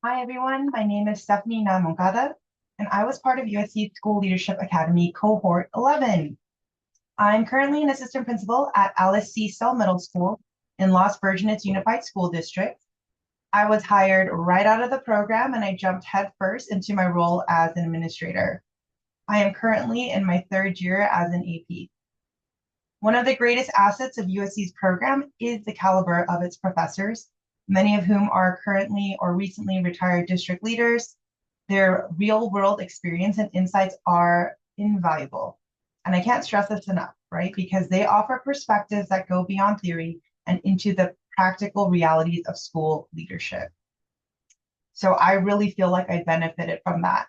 Hi everyone, my name is Stephanie Moncada, and I was part of USC School Leadership Academy Cohort 11. I'm currently an assistant principal at Alice C. Sell Middle School in Los Virgenes Unified School District. I was hired right out of the program and I jumped headfirst into my role as an administrator. I am currently in my third year as an AP. One of the greatest assets of USC's program is the caliber of its professors, many of whom are currently or recently retired district leaders. Their real world experience and insights are invaluable. And I can't stress this enough, right? Because they offer perspectives that go beyond theory and into the practical realities of school leadership. So I really feel like I benefited from that.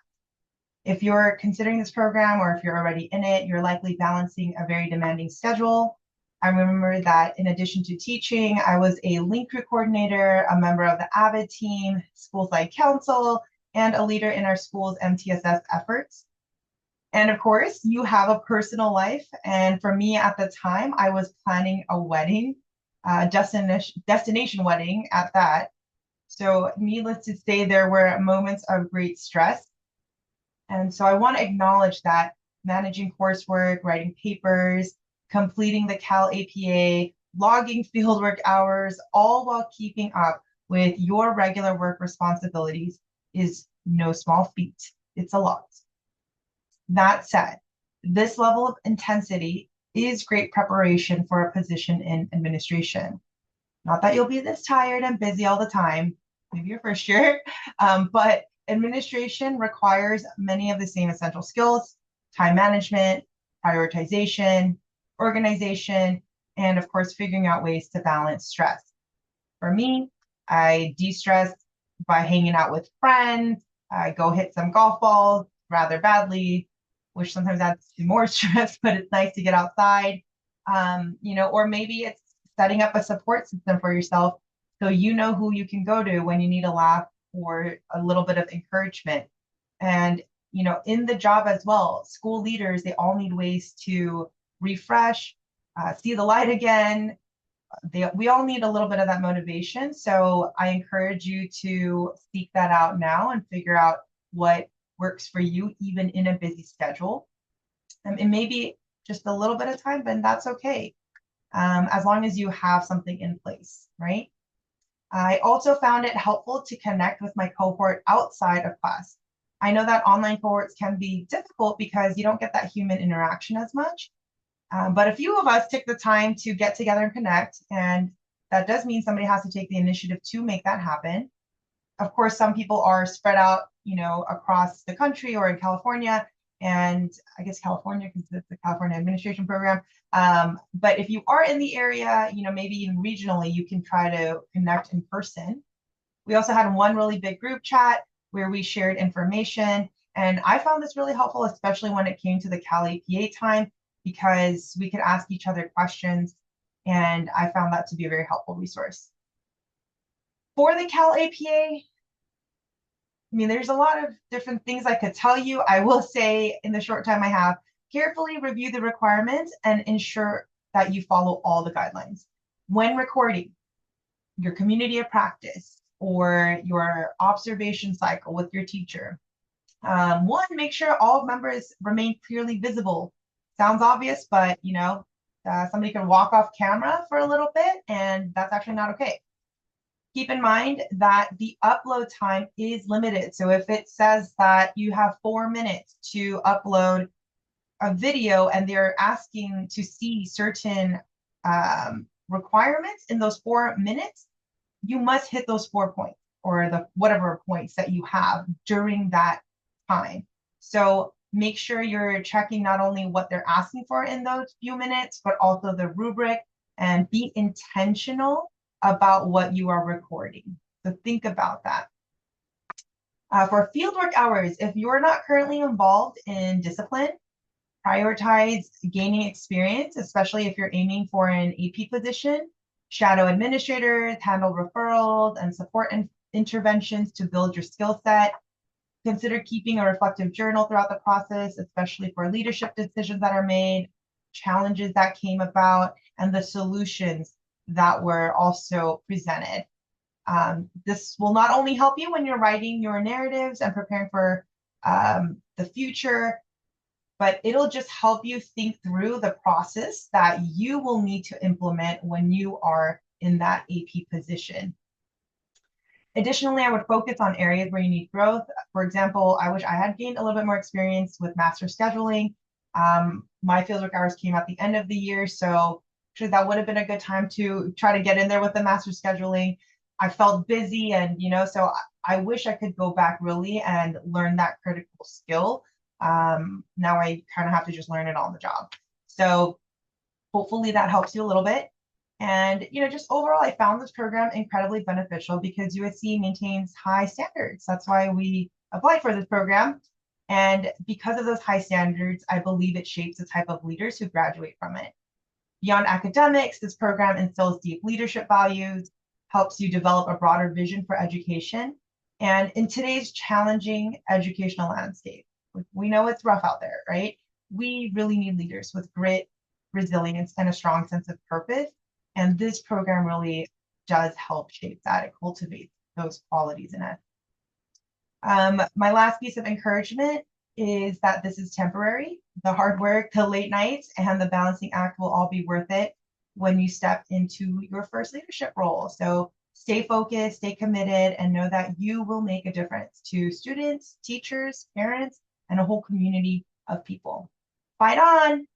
If you're considering this program or if you're already in it, you're likely balancing a very demanding schedule. I remember that in addition to teaching, I was a link crew coordinator, a member of the AVID team, school side council, and a leader in our school's MTSS efforts. And of course, you have a personal life. And for me at the time, I was planning a wedding, destination wedding at that. So needless to say, there were moments of great stress. And so I want to acknowledge that managing coursework, writing papers, completing the Cal APA, logging fieldwork hours, all while keeping up with your regular work responsibilities is no small feat. It's a lot. That said, this level of intensity is great preparation for a position in administration. Not that you'll be this tired and busy all the time, maybe your first year, but administration requires many of the same essential skills: time management, prioritization, organization, and of course, figuring out ways to balance stress. For me, I de-stress by hanging out with friends. I go hit some golf balls rather badly, which sometimes adds to more stress, but it's nice to get outside. Or maybe it's setting up a support system for yourself so you know who you can go to when you need a laugh or a little bit of encouragement. And, in the job as well, school leaders, they all need ways to refresh, see the light again. We all need a little bit of that motivation. So I encourage you to seek that out now and figure out what works for you, even in a busy schedule. It may be just a little bit of time, but that's okay, as long as you have something in place, right? I also found it helpful to connect with my cohort outside of class. I know that online cohorts can be difficult because you don't get that human interaction as much. But a few of us took the time to get together and connect, and that does mean somebody has to take the initiative to make that happen. Of course, some people are spread out, across the country or in California, and I guess California because it's the California administration program. But if you are in the area, maybe even regionally, you can try to connect in person. We also had one really big group chat where we shared information. And I found this really helpful, especially when it came to the Cal APA time, because we could ask each other questions. And I found that to be a very helpful resource. For the Cal APA, there's a lot of different things I could tell you. I will say, in the short time I have, carefully review the requirements and ensure that you follow all the guidelines. When recording your community of practice or your observation cycle with your teacher, one, make sure all members remain clearly visible. Sounds obvious, but somebody can walk off camera for a little bit, and that's actually not okay. Keep in mind that the upload time is limited. So if it says that you have 4 minutes to upload a video and they're asking to see certain requirements in those 4 minutes, you must hit those 4 points or the whatever points that you have during that time. So make sure you're checking not only what they're asking for in those few minutes, but also the rubric, and be intentional about what you are recording. So think about that. For fieldwork hours, if you're not currently involved in discipline, prioritize gaining experience, especially if you're aiming for an AP position. Shadow administrators, handle referrals, and support interventions to build your skill set. Consider keeping a reflective journal throughout the process, especially for leadership decisions that are made, challenges that came about, and the solutions that were also presented. This will not only help you when you're writing your narratives and preparing for the future, but it'll just help you think through the process that you will need to implement when you are in that AP position. Additionally, I would focus on areas where you need growth. For example, I wish I had gained a little bit more experience with master scheduling. My fieldwork hours came at the end of the year, so actually that would have been a good time to try to get in there with the master scheduling. I felt busy, and so I wish I could go back really and learn that critical skill. Now I kind of have to just learn it on the job. So hopefully that helps you a little bit. And just overall, I found this program incredibly beneficial because USC maintains high standards. That's why we applied for this program. And because of those high standards, I believe it shapes the type of leaders who graduate from it. Beyond academics, this program instills deep leadership values, helps you develop a broader vision for education. And in today's challenging educational landscape, we know it's rough out there, right? We really need leaders with grit, resilience, and a strong sense of purpose. And this program really does help shape that. It cultivates those qualities in us. My last piece of encouragement is that this is temporary. The hard work, the late nights, and the balancing act will all be worth it when you step into your first leadership role. So stay focused, stay committed, and know that you will make a difference to students, teachers, parents, and a whole community of people. Fight on!